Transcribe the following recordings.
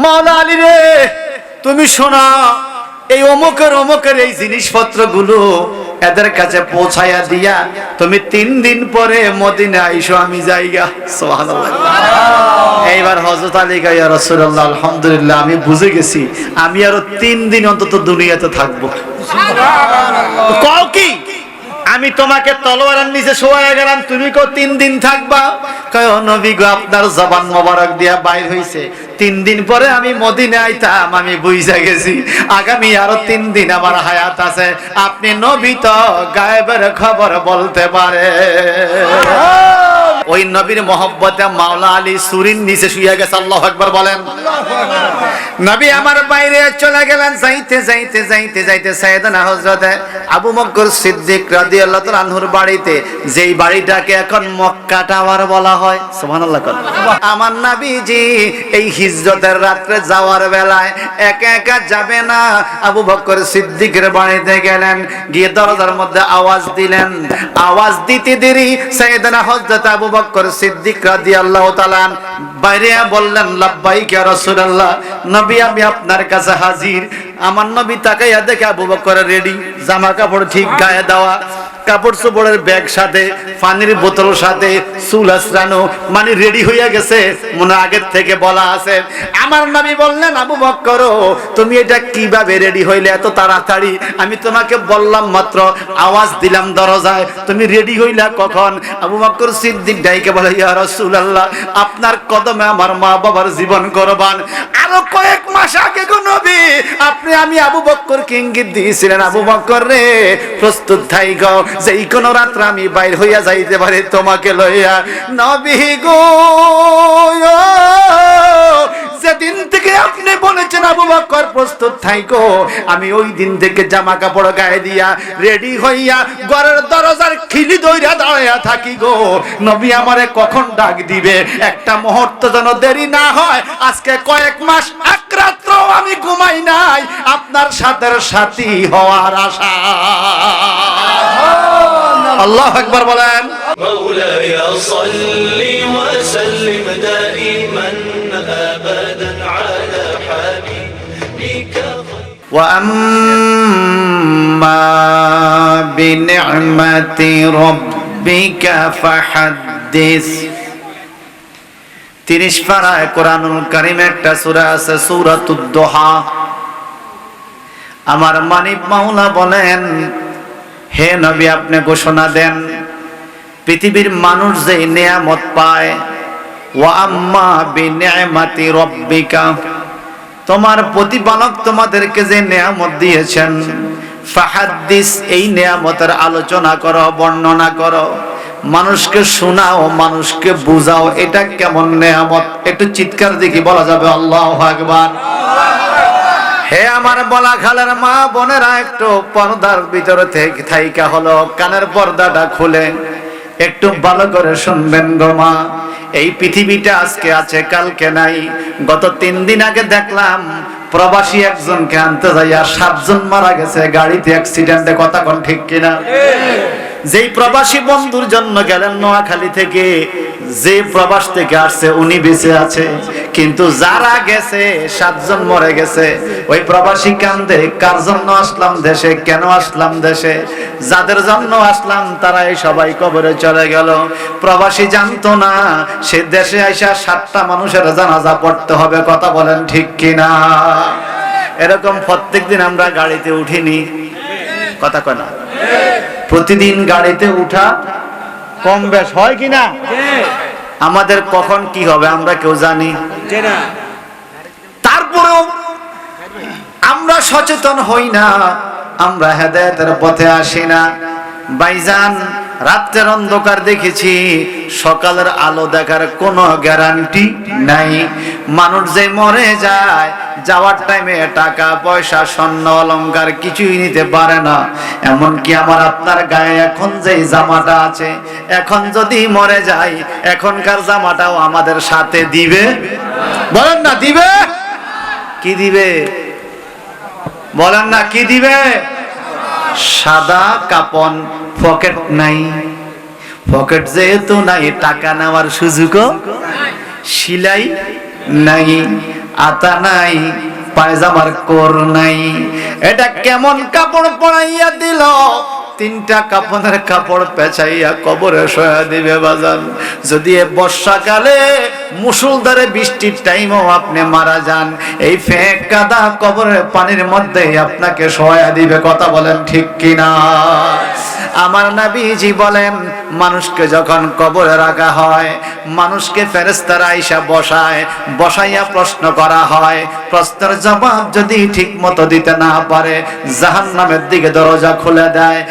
মাওলা আলী রে, তুমি শোনা, এই অমুকের এই জিনিসপত্রগুলো এদের কাছে পৌঁছায়া দিয়া তুমি 3 দিন পরে মদিনা আইসো, আমি যাইগা। সুবহানাল্লাহ। এইবার হযরত আলী কয়, ইয়া রাসূলুল্লাহ, আলহামদুলিল্লাহ, আমি বুঝে গেছি, আমি আরো 3 দিন অন্তত দুনিয়াতে থাকবো। সুবহানাল্লাহ। কও কি, আমি তোমাকে তলোয়ারের নিচে শোয়া গেলাম, তুমি কো 3 দিন থাকবা? কয়, ও নবী গো, আপনার জবান মোবারক দিয়া বাইর হইছে 3 দিন পরে আমি মদিনা আইতাম, আমি বুঝা গেছি আগামী আরো 3 দিন আমার হায়াত আছে। আপনি নবী তো গায়েবের খবর বলতে পারে। ওই নবীর মহব্বতে মাওলা আলী সুরিন নিচে শুয়ে গেছে। আল্লাহু আকবার বলেন। নবী আমার বাইরে চলে গেলেন। যাইতে যাইতে যাইতে যাইতে সাইয়েদনা হযরত আবু বকর সিদ্দিক রাদিয়াল্লাহু তাআলা আনহুর বাড়িতে, যেই বাড়িটাকে এখন মক্কা টাওয়ার বলা হয়, সুবহানাল্লাহ। আমার নবীজি এই হিজরতের রাতে যাওয়ার বেলায় একা একা যাবে না, আবু বকর সিদ্দিকের বাড়িতে গেলেন, গিয়ে দরজার মধ্যে আওয়াজ দিলেন। আওয়াজ দিতে দেরি সাইয়েদনা হযরত আবু বকর সিদ্দিক রাদিয়াল্লাহু তাআলা বাইরে বললেন, লাব্বাইক ইয়া রাসূলুল্লাহ, নবী আমি আপনার কাছে হাজির। আমার নবী তাকাইয়া দেখে আবু বকর রেডি, জামা কাপড় ঠিক গায়ে দেওয়া, কাপড় চোপড়ের ব্যাগ সাথে, পানির বোতল সাথে, চুল আঁচড়ানো, মানে রেডি হইয়া গেছে, মনে আগের থেকে বলা আছে। আমার নবী বললেন, আবু বকর, তুমি এটা কিভাবে রেডি হইলে এত তাড়াতাড়ি? আমি তোমাকে বললাম মাত্র, আওয়াজ দিলাম দরজায়, তুমি রেডি হইলা কখন? আবু বকর সিদ্দিক ডাইকে বলে, ইয়া রাসূলুল্লাহ, আপনার কদমে আমার মা বাবার জীবন কুরবান। আরো কয়েক মাস আগে গো নবী, আমি আবু বকরকে ইঙ্গিত দিয়েছিলেন, আবু বকর রে, প্রস্তুত থাইকো, যেই কোন রাত্রে আমি বাইর হইয়া যাইতে পারি তোমাকে লইয়া। নবী গো, যেদিন থেকে আপনি বলেছেন আবু বকর প্রস্তুত থাইকো, আমি ওই দিন থেকে জামা কাপড় গায়ে দিয়া রেডি হইয়া ঘরের দরজার খিলি দইরা দাঁড়াইয়া থাকি গো। নবী আমারে কখন ডাক দিবে, একটা মুহূর্ত যেন দেরি না হয়। আজকে কয়েক মাস এক রাত্র আমি ঘুমাই নাই, আপনার সাথের সাথী হওয়ার আশা। আল্লাহু আকবার বলেন। مولاي صل وسلم دائما أبدا على حبيبك وأما بنعمة ربك فحدث। 30 পারায় কোরআনুল কারীম একটা সূরা আছে, সূরাতুদ দুহা। আমার মানিক মাওলা বলেন, হে নবী, আপনি ঘোষণা দেন, পৃথিবীর মানুষ যে নিয়ামত পায়, ওয়া আম্মা বিনিআমাতি রাব্বিকা, তোমার প্রতিপালক তোমাদেরকে যে নিয়ামত দিয়েছেন, ফাহাদ্দিস, এই নিয়ামতের আলোচনা করো, বর্ণনা করো, মানুষকে শোনাও, মানুষকে বুঝাও, এটা কেমন নিয়ামত। একটু চিৎকার দেখি বলা যাবে আল্লাহু আকবার। হে আমার বলা খালের মা বোনেরা, একটু পর্দার ভিতরে থেকে থাইকা হলো কানের পর্দাটা খুলে একটু ভালো করে শুনবেন গো মা। এই পৃথিবীটা আজকে আছে, কালকে নাই। গত 3 দিন আগে দেখলাম প্রবাসী একজনকে আনতে যাইয়া 7 জন মারা গেছে গাড়িতে অ্যাক্সিডেন্টে। কথা কোন ঠিক কিনা? যেই প্রবাসী বন্ধুর জন্য গেলেন নোয়াখালী থেকে, যে প্রবাস থেকে আসছে উনি বেঁচে আছে, কিন্তু যারা গেছে 7 জন মরে গেছে। ওই প্রবাসী কান্দে, কার জন্য আসলাম দেশে, কেন আসলাম দেশে? যাদের জন্য আসলাম তারাই সবাই কবরে চলে গেল। প্রবাসী জানতো না সে দেশে আইসা 7টা মানুষের জানাজা পড়তে হবে। কথা বলেন ঠিক কিনা? এরকম প্রত্যেকদিন আমরা গাড়িতে উঠিনি, কথা কয় না? প্রতিদিন গাড়িতে উঠা কম বেশ হয় কিনা? আমাদের কখন কি হবে আমরা কেউ জানি না। তারপরেও আমরা সচেতন হই না, আমরা হেদায়েতের পথে আসি না। ভাইজান, রাতের অন্ধকার দেখেছি, সকালের আলো দেখার কোনো গ্যারান্টি নাই। মানুষ যে মরে যায়, যাওয়ার টাইমে টাকা পয়সা স্বর্ণ অলংকার কিছুই নিতে পারে না। এমনকি আমার আপনার গায়ে এখন যে জামাটা আছে, এখন যদি মরে যায়, এখনকার জামাটাও আমাদের সাথে দিবে? বলেন না দিবে? কি দিবে? বলেন না কি দিবে? সাদা কাপন, পকেট নাই। পকেট যেহেতু নাই, টাকা নেওয়ার সুযোগও, সিলাই নাই। আতা নাই, পায়জামার কোর নাই। এটা কেমন কাপড় পরাইয়া দিল? 3টা কাপড়ের কাপড় পেঁচাইয়া কবরে শোয়া দিবে বাজান। যদি এ বর্ষাকালে মুষলধারে বৃষ্টির টাইমেও আপনি মারা যান, এই ফেক কাদা কবরের পানির মধ্যে আপনাকে শোয়া দিবে। কথা বলেন ঠিক কিনা? আমার নবীজি বলেন, মানুষকে যখন কবরে রাখা হয়, মানুষকে ফেরেশতারা আইসা বসাইয়া প্রশ্ন করা হয়। প্রশ্নের জবাব যদি ঠিক মতো দিতে না পারে, জাহান্নামের দিকে দরজা খুলে দেয়।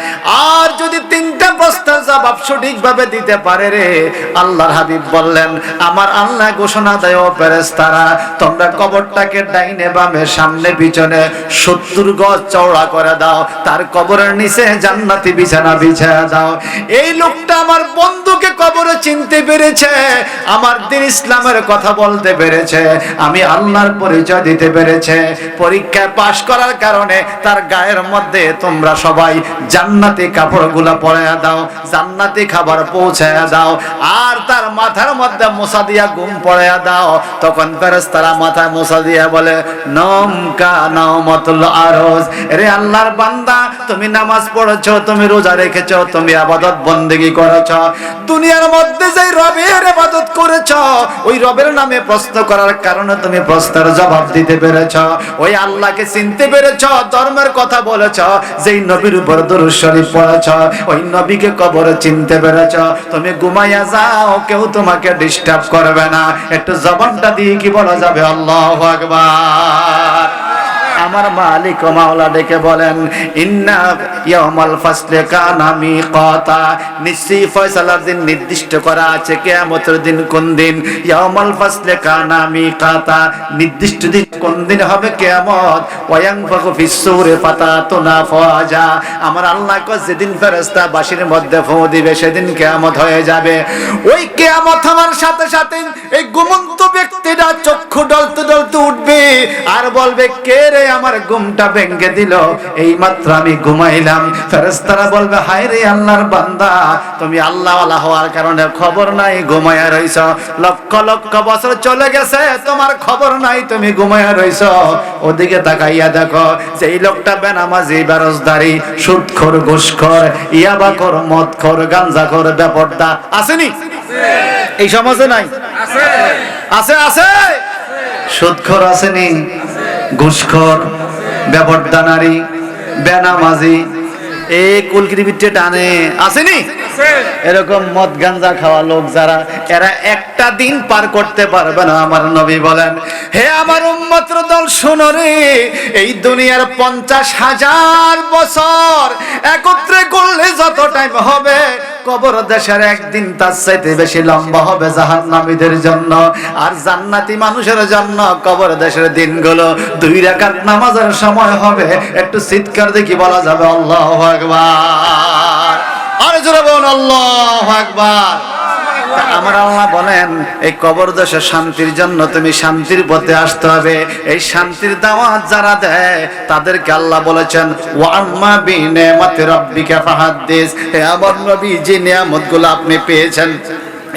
আর যদি 3টা প্রশ্নের জবাব সঠিকভাবে দিতে পারে রে, আল্লাহর হাবিব বললেন, আমার আল্লাহ ঘোষণা দেয়, ও ফেরেশতারা, তোমরা কবরটাকে ডাইনে বামে সামনে পিছনে 70 গজ চওড়া করে দাও, তার কবরের নিচে জান্নাতি বিছানা বিছায়া দাও। এই লোকটা আমার বন্ধুকে কবরে চিনতে পেরেছে, আমার দিন ইসলামের কথা বলতে পেরেছে, আমি আল্লাহর পরিচয় দিতে পেরেছে। পরীক্ষায় পাশ করার কারণে তার গায়ের মধ্যে তোমরা সবাই জান্নাতি কাপড়গুলো পরাইয়া দাও, জান্নাতি খাবার পৌঁছায়া দাও, আর তার মাথার মধ্যে মোছা দিয়া ঘুম পড়াইয়া দাও। তখন ফেরেশতারা মাথায় মোছা দিয়া বলে, নমকা নামাতুল আরজ, রে আল্লাহর বান্দা, তুমি নামাজ পড়েছো, তুমি রোজা রেখেছো, তুমি ইবাদত বন্দেগী করেছো, দুনিয়ার মধ্যে যে রবের ইবাদত করেছো, ওই রবের নামে প্রশ্ন করার কারণে তুমি প্রশ্নের জবাব দিতে পেরেছো, ওই আল্লাহকে চিনতে পেরেছো, ধর্মের কথা বলেছো, যেই নবীর উপর দরুদ শরীফ পড়েছো, ওই নবীকে কবরে চিনতে পেরেছো, তুমি ঘুমাইয়া যাও, কেউ তোমাকে ডিস্টার্ব করবে না। একটু জবানটা দিয়ে কি বলা যাবে? আল্লাহু আকবার। আমার মালিক ও মাওলা ডেকে বলেন, ইন্না ইয়াউমাল ফাসলি কানা মিকাতা, নিশ্চয়ই ফয়সালার দিন নির্দিষ্ট করা আছে। কিয়ামতের দিন কোন দিন? ইয়াউমাল ফাসলি কানা মিকাতা, নির্দিষ্ট দিন কোন দিন হবে? কিয়ামত। ওয়ায়ানফাখু ফিস-সূরি ফাতাতুনা ফাজা, আমার আল্লাহ কয়, যেদিন ফেরেশতা বাঁশির মধ্যে ফু দিবে, সেদিন কিয়ামত হয়ে যাবে। ওই কিয়ামত হওয়ার সাথে সাথে এই ঘুমন্ত ব্যক্তিটা চক্ষু ডলতে ডলতে উঠবে আর বলবে, কে রে আমার ঘুমটা ভেঙে দিল? এই মাত্র আমি ঘুমাইলাম। ফেরেশতারা বলবে, হায় রে আল্লাহর বান্দা, তুমি আল্লাহ ওয়ালা হওয়ার কারণে খবর নাই, ঘুমায়া রইছো। লক্ষ লক্ষ বছর চলে গেছে, তোমার খবর নাই, তুমি ঘুমায়া রইছো। ওদিকে তাকাইয়া দেখো, যে এই লোকটা বেনামাজি, বেরোজগারি, সুদখোর, ঘুষখোর, ইয়াবাখোর, মদখোর, গাঞ্জাখোর, বেপরদা আসেনি? এই সমাজে নাই? আছে, আছে। সুদখোর আসেনি? ঘুষখোর, বেপরদা নারী, বেনামাজি, এই কুলকিরিবিটে টানে আসেনি? এরকম মদ গাঞ্জা খাওয়া লোক যারা, এরা একটা দিন পার করতে পারবে না। আমার নবী বলেন, হে আমার উম্মতের দল, শোনো রে, এই দুনিয়ার 50,000 বছর একত্রে করলে যত টাইম হবে, কবর দেশের একদিন তার চাইতে বেশি লম্বা হবে জাহান্নামীদের জন্য। আর জান্নাতি মানুষের জন্য কবর দেশের দিনগুলো 2 রাকাত নামাজের সময় হবে। একটু চিৎকার দেখি বলা যাবে আল্লাহু আকবার। আর জোরে বলুন আল্লাহু আকবার। আমার আল্লাহ বলেন, এই কবর দেশে শান্তির জন্য তুমি শান্তির পথে আসতে হবে। এই শান্তির দাওয়াত যারা দেয়, তাদেরকে আল্লাহ বলেছেন, ওয়া আম্মা বিনিয়ামাতি রাব্বিকা ফাহাদ্দিস, হে আমার নবী, যে নিয়ামতগুলো আপনি পেয়েছেন,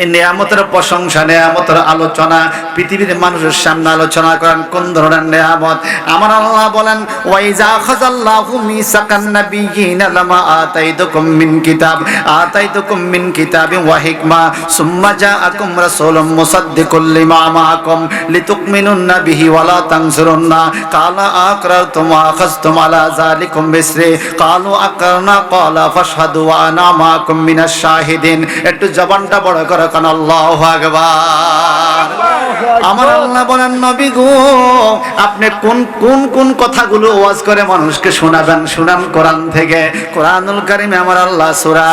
এই নিয়ামতের প্রশংসা, নিয়ামতের আলোচনা পৃথিবীর মানুষের সামনে আলোচনা করেন। কোন ধরনের নিয়ামত? আমার আল্লাহ বলেন, ওয়াইজা খাযাল্লাহু মিসাকান নাবিয়্যিনা লামা আতাইতুকুম মিন কিতাবিন ওয়া হিকমা সুম্মা জাআকুম রাসূলুম মুসাদ্দিকুল লিমা মাআকুম লিতুমিনুন্না বিহি ওয়া লা তানসুরুন্না ক্বালা আকরারতুম ওয়া আখাযতুম আলা যালিকুম বিসরি ক্বালু আকরারনা ক্বালা ফাশহাদু ওয়া আনা মাআকুম মিনাশ শাহিদিন। একটু জবানটা বড় করে কান আল্লাহু আকবার। আমার আল্লাহ বলেন, নবী গো, আপনি কোন কোন কোন কথাগুলো ওয়াজ করে মানুষকে শোনাবেন? শুনান কোরআন থেকে। কোরআনুল কারীমে আমার আল্লাহ সূরা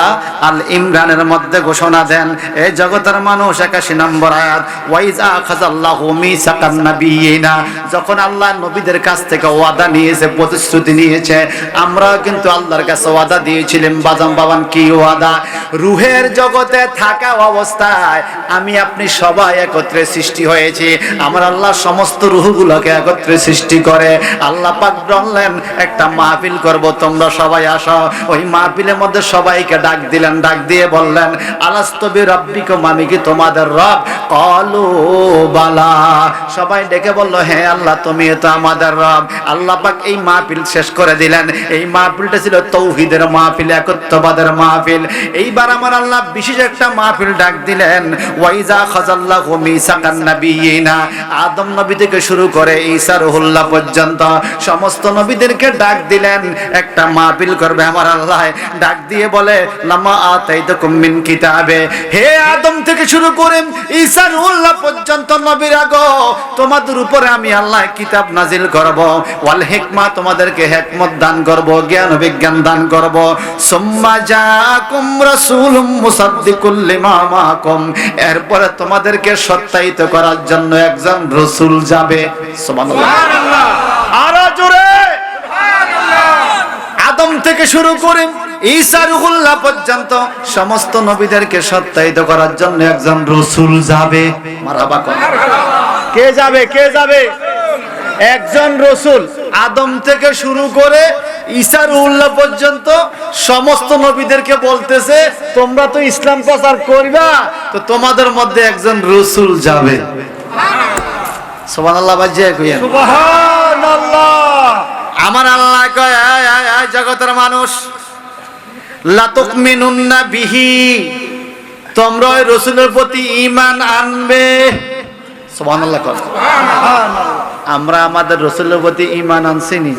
আল ইমরানের মধ্যে ঘোষণা দেন, এই জগতের মানুষ, 81 নম্বর আয়াত, ওয়াইজা খাযাল্লাহু মিসাকান নাবিয়িনা, যখন আল্লাহ নবীদের কাছ থেকে ওয়াদা নিয়েছে, প্রতিশ্রুতি নিয়েছে, আমরাও কিন্তু আল্লাহর কাছে ওয়াদা দিয়েছিলাম। বাবান কি ওয়াদা? রূহের জগতে থাকা অবস্থায় আমি আপনি সবাই একত্রে সৃষ্টি হয়েছি। আমার আল্লাহ সমস্ত রূহগুলোকে একত্রে সৃষ্টি করে আল্লাহ পাক বললেন একটা মাহফিল করব, তোমরা সবাই আসো। ওই মাহফিলের মধ্যে সবাইকে ডাক দিলেন, ডাক দিয়ে বললেন আলাস্তু বিরাব্বিকুম, আমি কি তোমাদের রব? ক্বালু বালা, সবাই ডেকে বলল হ্যাঁ আল্লাহ তুমি তো আমাদের রব। আল্লাহ পাক এই মাহফিল শেষ করে দিলেন। এই মাহফিলটা ছিল তৌহিদের মাহফিল, একত্ববাদের মাহফিল। এইবার আমার আল্লাহ বিশেষ একটা মাহফিল ডাক দিলেন, ওয়াইজা খাযাল্লাহু মিসাকান নাবিয়িনা, আদম নবী থেকে শুরু করে ঈসা রুহুল্লাহ পর্যন্ত সমস্ত নবীদেরকে ডাক দিলেন, একটা মাহফিল করবে আমার আল্লাহ। ডাক দিয়ে বলে লামা আতাইতুকুম মিন কিতাবে, হে আদম থেকে শুরু করে ঈসা রুহুল্লাহ পর্যন্ত নবীরা গো, তোমাদের উপরে আমি আল্লাহ কিতাব নাজিল করব, ওয়াল হিকমা, তোমাদেরকে হিকমত দান করব, জ্ঞান বিজ্ঞান দান করব। সুম্মা জাআকুম রাসূলুম মুসাদ্দিকুল লিমা মাআকুম, এরপরে তোমাদেরকে সত্যায়িত করার জন্য একজন রাসূল যাবে। সুবহানাল্লাহ, আরো জোরে সুবহানাল্লাহ। আদম থেকে শুরু করে ঈসা রুহুল্লাহ পর্যন্ত সমস্ত নবীদেরকে সত্যায়িত করার জন্য একজন রাসূল যাবে। মারহাবা কর। কে যাবে? কে যাবে? একজন রাসূল। আদম থেকে শুরু করে ঈসা রুহুল্লাহ পর্যন্ত সমস্ত নবীদেরকে বলতেছে তোমরা তো ইসলাম প্রচার করবা, তো তোমাদের মধ্যে একজন রাসূল যাবে। সুবহানাল্লাহ, বাজিয়ে কইয়েন সুবহানাল্লাহ। আমার আল্লাহ কয় আয় জগতের মানুষ, লা তুমিনুন্না বিহি, তোমরা ওই রাসূলের প্রতি ঈমান আনবে। সুবহানাল্লাহ কর। আমরা আমাদের রাসূলের প্রতি ঈমান আনছি নি?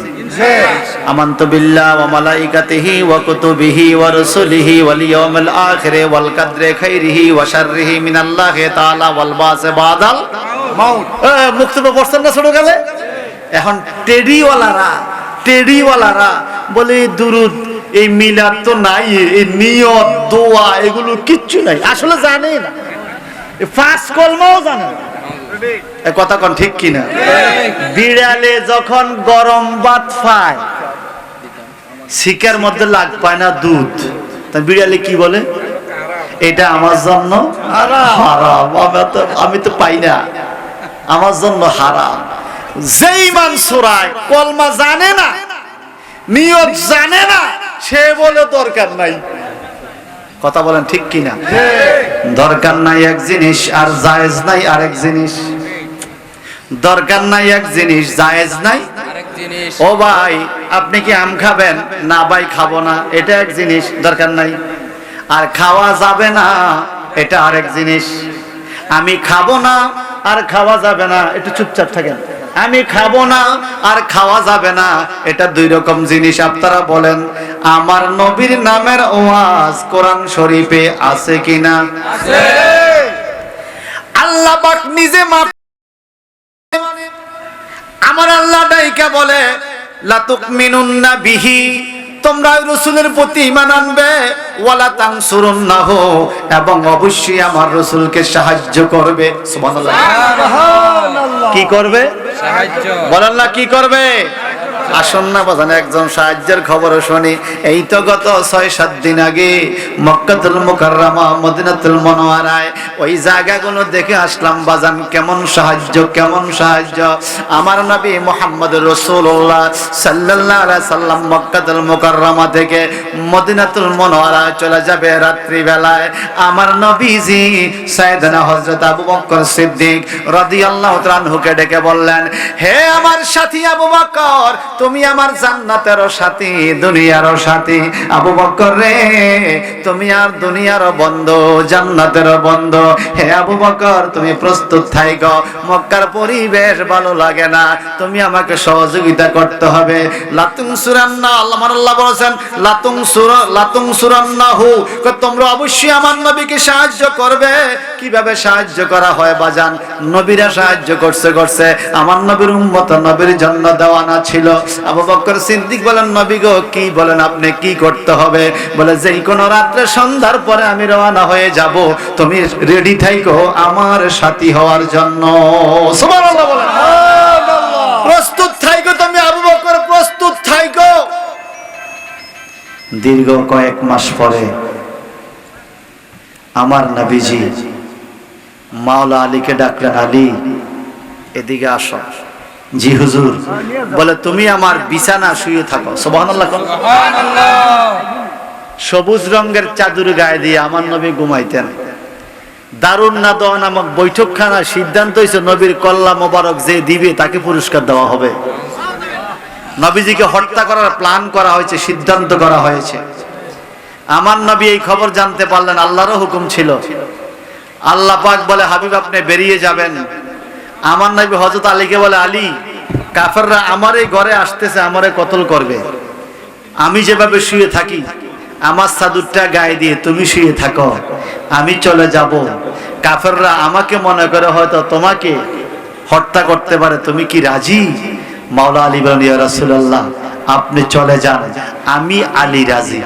আমানতু বিল্লাহি ওয়া মালাইকাতিহি ওয়া কুতুবিহি ওয়া রাসূলিহি ওয়াল ইয়াউমিল আখির ওয়াল কদরি খাইরিহি ওয়া শাররিহি মিনাল্লাহি তাআলা ওয়াল বাসি বাদাল মাউত। মুক্তবে পড়ছেন না ছোট গেলে? এখন টেডিওয়ালারা বলে দুরুদ, এই মিলাদ তো নাই, এই নিয়ত দোয়া এগুলো কিচ্ছু নাই, আসলে জানে না, পাঁচ কলমাও জানে না। কথা কোন ঠিক কিনা? বিড়ালে যখন গরম ভাত খায়, শিকার মধ্যে লাগ পায় না দুধ, তা বিড়ালে কি বলে? এটা আমার জন্য হারাম, আমি তো পাই না, আমার জন্য হারাম। যেই মান সুরায় কলমা জানে না, নিয়ত জানে না, সে বলে দরকার নাই। কথা বলেন ঠিক কিনা? দরকার নাই এক জিনিস আর জায়েজ নাই আরেক জিনিস। দরকার নাই এক জিনিস, জায়েজ নাই আরেক জিনিস। ও ভাই আপনি কি আম খাবেন? না ভাই খাবো না, এটা এক জিনিস, দরকার নাই। আর খাওয়া যাবে না, এটা আরেক জিনিস। আমি খাবো না আর খাওয়া যাবে না, একটু চুপচাপ থাকেন। আমি খাবো না আর খাওয়া যাবে না, এটা দুই রকম জিনিস। আপনারা বলেন আমার নবীর নামের ওয়াজ কোরআন শরীফে আছে কিনা? আছে। আল্লাহ পাক নিজে আমার আল্লাহ ডাইকা বলে লা তুমিনুন্না বিহি, তোমরা রাসূলের প্রতি ঈমান আনবে, ওয়ালা তানসুরুন্নাহু, এবং অবশ্যই আমার রাসূলকে সাহায্য করবে। সুবহানাল্লাহ, কি করবে? সাহায্য। বলেন না কি করবে? আসুন না বাজান একজন সাহায্যের খবর শুনি। এই তো গত 6-7 দিন আগে মক্কাতুল মুকাররমা মদিনাতুল মুনাওয়ারায় ওই জায়গাগুলো দেখে আসলাম বাজান, কেমন সাহায্য, কেমন সাহায্য। আমার নবী মুহাম্মদুর রাসূলুল্লাহ সাল্লাল্লাহু আলাইহি সাল্লাম মক্কাতুল মুকাররমা থেকে মদিনাতুল মুনাওয়ারায় চলে যাবে রাত্রি বেলায়। আমার নবীজি সাইয়েদনা হযরত আবু বকর সিদ্দিক রাদিয়াল্লাহু তাআলা আনহুকে ডেকে বললেন, হে আমার সাথী আবু বকর, তুমি আমার জান্নাতেরও সাথী, দুনিয়ারও সাথী। আবু বকর রে, তুমি আর দুনিয়ারও বন্ধু, জান্নাতেরও বন্ধু। হে আবু বকর, তুমি প্রস্তুত থাইকো, মক্কার পরিবেশ ভালো লাগে না, তুমি আমাকে সহযোগিতা করতে হবে। লাতুং সুরান্না, আমার আল্লাহ বলেছেন লাতুং সুরান্নাহু, তোমরা অবশ্যই আমার নবীকে সাহায্য করবে। কিভাবে সাহায্য করা হয় বাজান? নবীরা সাহায্য করছে, আমার নবীর উম্মত নবীর জন্য দেওয়ানা ছিল। আবু বকর সিদ্দিক বলেন, নবী গো কি বলেন, আপনি কি করতে হবে? বলে যেই কোন রাত্রে সন্ধ্যার পরে আমি রওনা হয়ে যাব, তুমি রেডি থাইকো আমার সাথী হওয়ার জন্য। সুবহানাল্লাহ বলেন, সুবহানাল্লাহ। প্রস্তুত থাইকো তুমি আবু বকর, প্রস্তুত থাইকো। দীর্ঘ কয়েক মাস পরে আমার নবীজি মাওলা আলীকে ডাকলেন, আলী এদিকে আসো। জি হুজুর। বলে তুমি আমার বিছানা শুয়ে থাকো। সুবহানাল্লাহ। সবুজ রঙের চাদর গায়ে দিয়ে আমার নবী ঘুমাইতেন। দারুন নাদওয়া নামক বৈঠকখানা সিদ্ধান্ত হয়েছে নবীর কল্লা মোবারক যে দিবে তাকে পুরস্কার দেওয়া হবে। নবীজিকে হত্যা করার প্ল্যান করা হয়েছে, সিদ্ধান্ত করা হয়েছে। আমার নবী এই খবর জানতে পারলেন, আল্লাহরও হুকুম ছিল। আল্লাহ পাক বলে, হাবিব আপনি বেরিয়ে যাবেন। আমার নবী হযরত আলীকে বলে, আলী কাফেররা আমার এই ঘরে আসতেছে, আমারে কতল করবে। আমি যেভাবে শুয়ে থাকি আমার চাদরটা গায়ে দিয়ে তুমি শুয়ে থাকো, আমি চলে যাব। কাফেররা আমাকে মনে করে হয়তো তোমাকে হত্যা করতে পারে, তুমি কি রাজি? মাওলা আলী বলেন, ইয়া রাসূলুল্লাহ আপনি চলে যান, আমি আলী রাজি।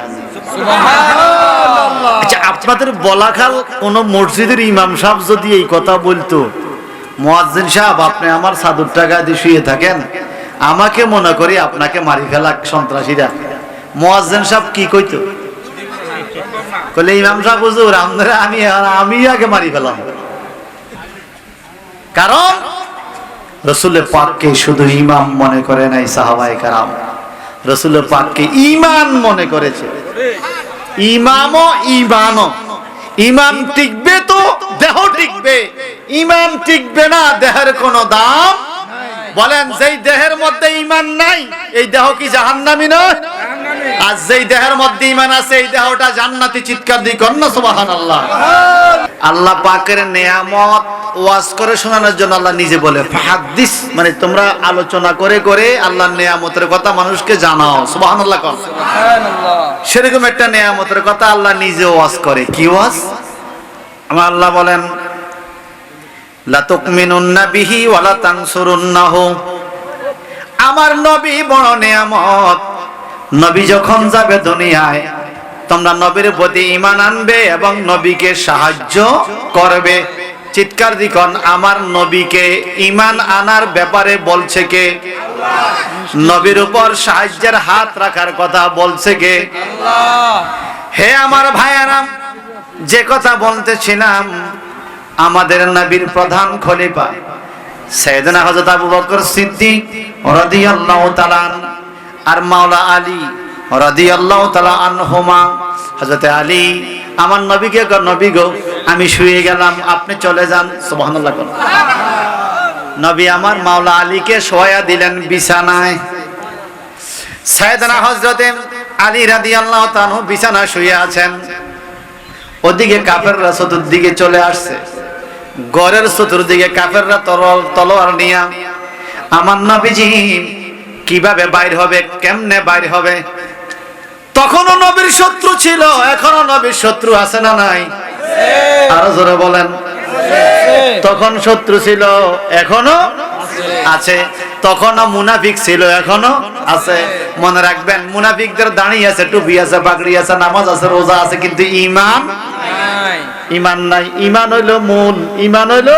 আচ্ছা, আপনাদের বলাখাল কোন মসজিদের ইমাম সাহেব যদি এই কথা বলতো, মুয়াজ্জিন সাহেব আপনি আমার চাদরটা গায়ে দিয়ে শুয়ে থাকেন, আমাকে মনে করি আপনাকে মারি ফেলা সন্ত্রাসীরা, মুয়াজ্জিন সাহেব কি কইতো? কইলে ইমাম সাহেব হুজুর আপনারা আমি আগে মারি ফেলাম। কারণ রাসূলের পাককে শুধু ইমাম মনে করে নাই সাহাবায়ে কেরাম, রাসূলের পাককে ঈমান মনে করেছে। ইমামও ঈমানও। ঈমান টিকবে তো দেহ টিকবে, ঈমান টিকবে না দেহের কোনো দাম। বলেন যেই দেহের মধ্যে ঈমান নাই এই দেহ কি জাহান্নামী নয়? আর যেই দেহের মধ্যে ঈমান আছে এই দেহটা জান্নাতি। চিৎকার দিয়ে কর না সুবহানাল্লাহ। আল্লাহ পাকের নেয়ামত ওয়াজ করে শোনানোর জন্য আল্লাহ নিজে বলে ফাহাদ্দিস, মানে তোমরা আলোচনা করে করে আল্লাহর নেয়ামতের কথা মানুষকে জানাও। সুবহানাল্লাহ কর। সুবহানাল্লাহ। সেরকম একটা নেয়ামতের কথা আল্লাহ নিজে ওয়াজ করে। কি ওয়াজ? আমার আল্লাহ বলেন, লা তুকমিনুন্না বিহি ওয়া লা তানসুরুন্নাহু। আমার নবী বড় নেয়ামত। নবী যখন যাবে দুনিয়ায় তোমরা নবীর প্রতি ঈমান আনবে এবং নবীকে সাহায্য করবে। চিৎকার দিকন, আমার নবীকে ঈমান আনার ব্যাপারে বলছে কে? আল্লাহ। নবীর উপর সাহায্যের হাত রাখার কথা বলছে কে? আল্লাহ। হে আমার ভাইয়েরা, যে কথা বলতেছিলাম, আমাদের নবীর প্রধান খলিফা সাইয়েদনা হযরত আবু বকর সিদ্দিক রাদিয়াল্লাহু তাআলা আর মাওলা আলী রাদিয়াল্লাহু তাআলা আনহুমা। হযরত আলী আমার নবীকে কর, নবী গো আমি শুয়ে গেলাম, আপনি চলে যান। সুবহানাল্লাহ। নবী আমার মাওলা আলীকে শোয়া দিলেন বিছানায়। সাইয়েদনা হযরত আলী রাদিয়াল্লাহু তাআলা বিছানায় শুয়ে আছেন। ওদিকে কাফেররা চতুর্দিকে চলে আসছে। ঘরের চতুর্দিকে কাফেররা তলোয়ার নিয়ে। আমার নবীজি কিভাবে বাইর হবে, কেমনে বাইর হবে? তখনও নবীর শত্রু ছিল, এখনো নবীর শত্রু আছে না নাই? আরো জোরে বলেন। তখন শত্রু ছিল, এখনো আছে। তখনও মুনাফিক ছিল, এখনো আছে। মনে রাখবেন, মুনাফিকদের দাঁড়িয়ে আছে, টুপি আছে, পাগড়ি আছে, নামাজ আছে, রোজা আছে, কিন্তু ঈমান নাই। ঈমান নাই। ঈমান হইল মূল। ঈমান হইল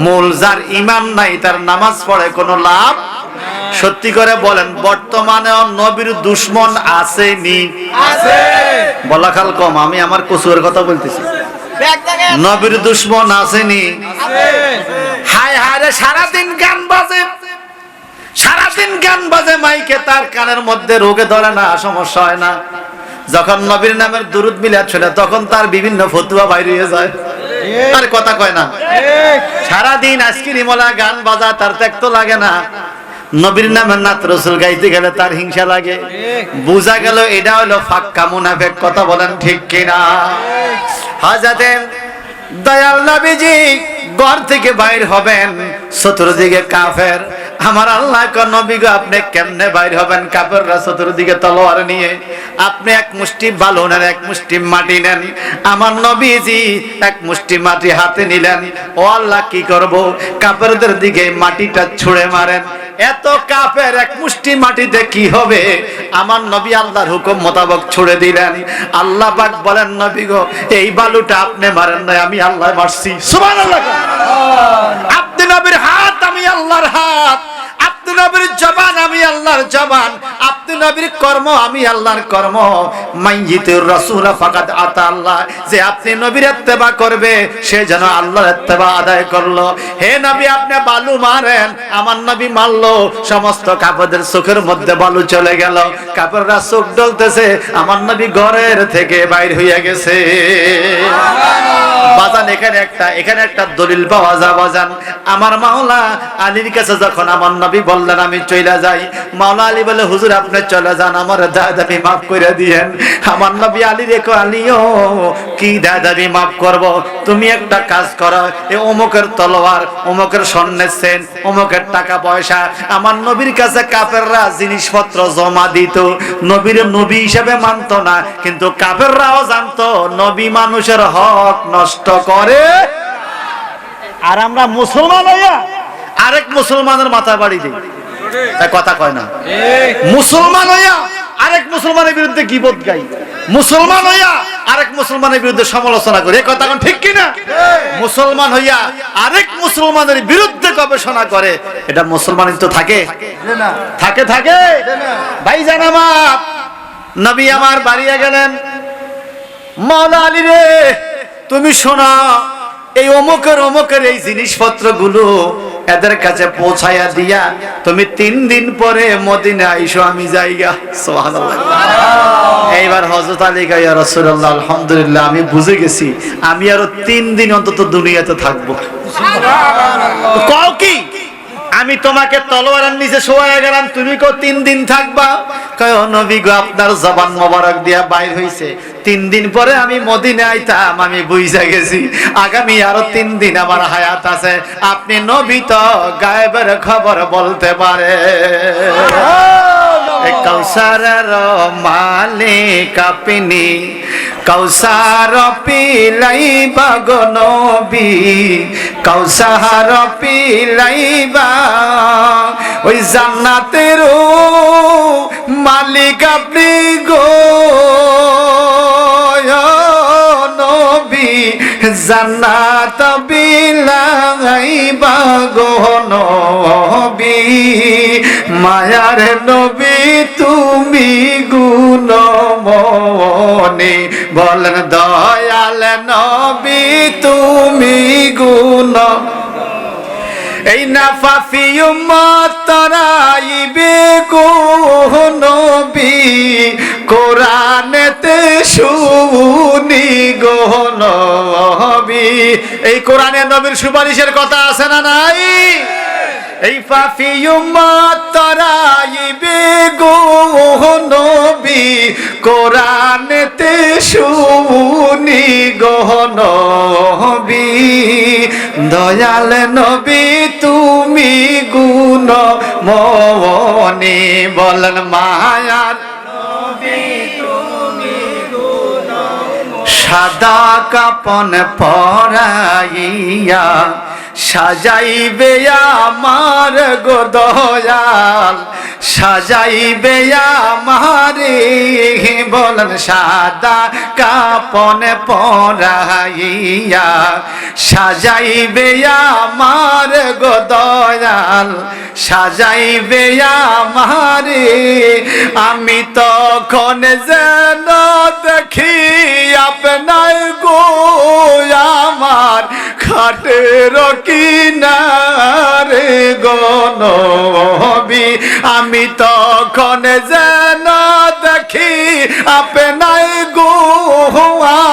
মূল। যার ঈমান নাই তার নামাজ পড়ে কোনো লাভ। সত্যি করে বলেন, বর্তমানে নবীর দুশমন আসেনি? আছে। বলাখাল কম, আমি আমার কসুরের কথা বলতেছি। নবীর দুশমন আসেনি? হায় হায় রে, সারাদিন গান বাজে, সারাদিন গান বাজে মাইকে, তার কানের মধ্যে রোগে ধরে না, সমস্যা হয় না। যখন নবীর নামের দুরূদ মিলাদ শুনে তখন তার বিভিন্ন ফতুয়া বাইরে হয়ে যায়। তার কথা কয় না। সারাদিন আইসক্রিমওয়ালা গান বাজা, তার ত্যাগ তো লাগে না। নবীর নামের নাত রাসূল গাইতে গেলে তার হিংসা লাগে। বুঝা গেল এটা হলো ফাক্কা মুনাফিক। কথা বলেন ঠিক কিনা? হযরতে দয়াল নবীজি ঘর থেকে বাইর হবেন, চতুর্দিকে কাফের। আমার আল্লাহ কয়, নবী গো আপনি কেমনে বাইর হবেন? কাফেররা চতুর্দিকে তলোয়ার নিয়ে। আপনি এক মুষ্টি বালু নেন, এক মুষ্টি মাটি নেন। আমার নবীজি এক মুষ্টি মাটি হাতে নিলেন। ও আল্লাহ কি করব? কাফেরদের দিকে মাটিটা ছুঁড়ে মারেন। এত কাফের, এক মুষ্টি মাটিতে কি হবে? আমার নবী আল্লাহর হুকুম মোতাবেক ছুঁড়ে দিলেন। আল্লাহ পাক বলেন, নবী গো এই বালুটা আপনি মারেন নাই, আমি আল্লাহ মারছি। সুবহানাল্লাহ। আপনি নবীর হাত, আমি আল্লাহর হাত। আপনি নবীর জবান, আমি আল্লাহর জবান, আপনি নবীর কর্ম আমি আল্লাহর কর্ম। মাইয়িতুর রাসূল ফাকাদ আতা আল্লাহ, যে আপনি নবীর ইত্তেবা করবে সে যেন আল্লাহর ইত্তেবা আদায় করলো। হে নবী আপনি বালু মারেন, আমার নবী মারলো, সমস্ত কাফেরদের চোখের মধ্যে বালু চলে গেল, কাফেররা চোখ ডলতেছে, আমার নবী ঘরের থেকে বাইর হইয়া গেছে। বাজান এখানে একটা দলিল পাওয়া যায় বাজান। আমার মাওলা আলীর কাছে যখন আমার নবী বললেন আমি চলে যাই, মাওলা আলী বলে হুজুর আপনি চলে যান, আমার দাদাবি মাফ করে দিয়েন। আমার নবী আলী রেখো, আলীও কি দাদাবি মাফ করব, তুমি একটা কাজ করো, এই অমুকের তলোয়ার, অমুকের স্বর্ণের চেন, অমুকের টাকা পয়সা আমার নবীর কাছে কাফেররা জিনিসপত্র জমা দিত, নবীর নবী হিসেবে মানতো না, কিন্তু কাফেররাও জানতো নবী মানুষের হক নষ্ট করে। আর আমরা মুসলমান হইয়া আরেক মুসলমানের মাথা বাড়ি দিই, তাই কথা কয় না। মুসলমান হইয়া আরেক মুসলমানের বিরুদ্ধে গীবত গাই, মুসলমান হইয়া আরেক মুসলমানের বিরুদ্ধে সমালোচনা করি, এই কথা কোন ঠিক কিনা? মুসলমান হইয়া আরেক মুসলমানের বিরুদ্ধে গবেষণা করে, এটা মুসলমানই তো থাকে না? থাকে থাকে ভাইজান আমার, নবী আমার বাড়িয়ে গেলেন, মাওলা আলী রে তুমি শোনা, এই অমুকের এই জিনিসপত্র গুলো এদের কাছে পৌঁছায়া দিয়া তুমি 3 দিন পরে মদিনা আইসো, আমি যাইগা। সুবহানাল্লাহ। এইবার হযরত আলী গায়া রাসূলুল্লাহ আলহামদুলিল্লাহ আমি বুঝে গেছি আমি আরো 3 দিন অন্তত দুনিয়াতে থাকবো। সুবহানাল্লাহ। কও কি আমি তোমাকে তলোয়ারের নিচে শোয়া গেলাম, তুমি কো 3 দিন থাকবা? কয় ও নবী গো আপনার জবান মোবারক দিয়া বাইর হইছে 3 দিন পরে আমি মদিনা আইতাম, আমি বুঝা গেছি আগামী আরো 3 দিন আমার হায়াত আছে। আপনি নবী তো গায়েবের খবর বলতে পারে। কাউসারের মালিক আপনি, কাউসার পিলাইবা গো নবী, কাউসার পিলাইবা, ওই জান্নাতের মালিক আপনি গো নবী, জান্নাত বিলাইবা গো নবী, মায়ার নবী তুমি গুণমনি, বলেন দয়াল নবী তুমি গুণ। এই নাফাফি উম্মত তরাইবে গো নবী, কোরআনেতে শুনি গো নবী। এই কোরআনে নবীর সুপারিশের কথা আছে না নাই? এই ফাফি উম্মত তরাইবে গো নবী, কোরআনেতে শুনি গো নবী, দয়াল নবী তুমি গুণমনি, বলেন মায়ার নবী তুমি গুণমনি। সাদা কাপন পরাইয়া সাজাইবে আমার গো দয়াল, সাজাইবে আমারে, বলেন সাদা কাপন পরাইয়া সাজাইবে আমার গো দয়াল, সাজাইবে আমারে, আমি তখন যেন দেখি আপনার গো আমার খাটের কিনারে গো নবী, আমি তখন যেন দেখি আপনার গো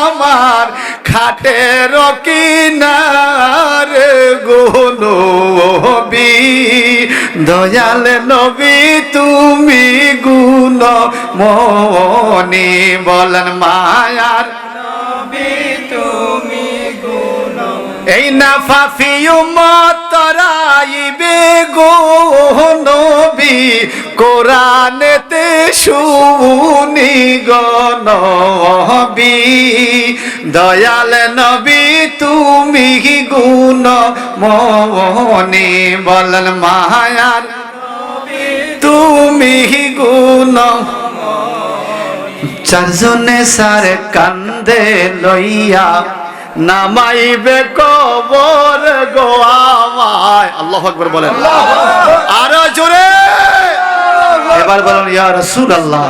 আমার খাটের কিনারে গো নবী, দয়াল নবী তুমি গুণমনি, বলেন মায়ার নবী তুমি গুণমনি। এই নাফাফি উম্মত তরাইবে গো নবী, কোরআনেতে শুনি গো নবী, দয়াল নবী তুমি গুণমনি, বলেন মায়ার নবী তুমি গুণমনি। চারজনে সার কান্দে লইয়া নামাইবে কবর গো আমায়। আল্লাহু আকবার বলেন, আরো জোরে। সবাই বলেন ইয়া রাসূলুল্লাহ।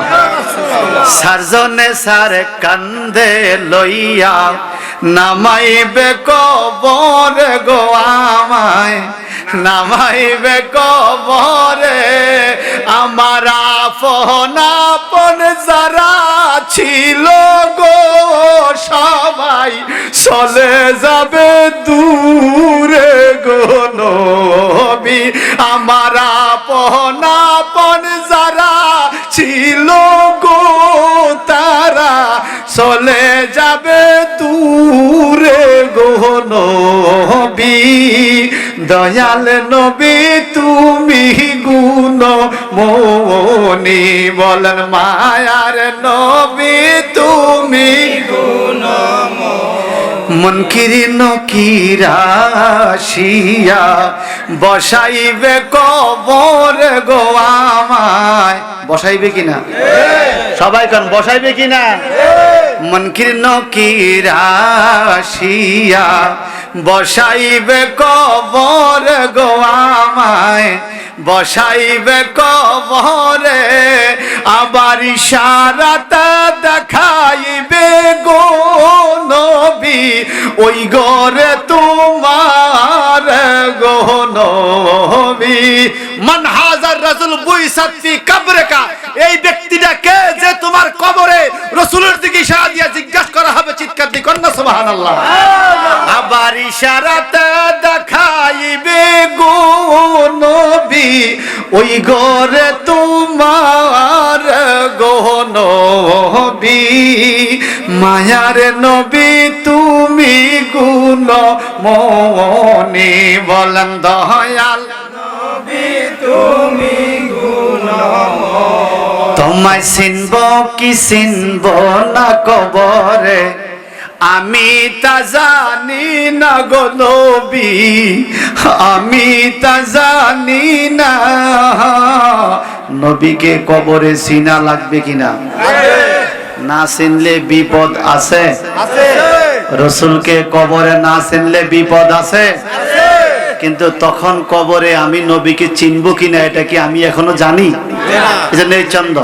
সারজনে সার কান্দে লইয়া নামাইবে কবরে গো আমায়, নামাইবে কবরে। আমার আপন আপন যারা ছিল গো সবাই চলে যাবে দূরে গো নবী। আমার আপন আপন যারা ছিল গো তারা চলে যাবে দূরে গো নবী। দয়াল নবী তুমি গুণমণি, বলেন মায়ার নবী তুমি মুনকির নকির আসিয়া বসাইবে কবর গো আমায়। বসাইবে কিনা সবাই কান, বসাইবে কিনা? মুনকির নকির আসিয়া বসাইবে কবর গো আমায়, বসাইবে কবরে। আবার ইশারাতে দেখাইবে গো নবী ওই ঘরে তোমার গো নবী। মান হাজার রাসূল বুইসাত ফি কবরিকা, এই ব্যক্তিটা কে যে তোমার কবরে রাসূলের দিকে ইশারা দিয়ে জিজ্ঞাসা করা হবে, চিৎকার দিয়ে কন্যা সুবহানাল্লাহ। আবার ইশারাতে দেখাইবে গো নবী ওই ঘরে তোমার গো নবী। মায়ার নবী তুমি গুণমণি, বলেন দয়াল নবী তুমি গুণমণি। তোমায় চিনব কি চিনব না কবরে আমি তা জানি না গো নবী, আমি তা জানি না। নবীকে কবরে চিনা লাগবে কিনা? না চিনলে বিপদ আছে, রাসূলকে কবরে না চিনলে বিপদ আছে। কিন্তু তখন কবরে আমি নবীকে চিনব কিনা এটা কি আমি এখনো জানি? এজন্য এই চন্দ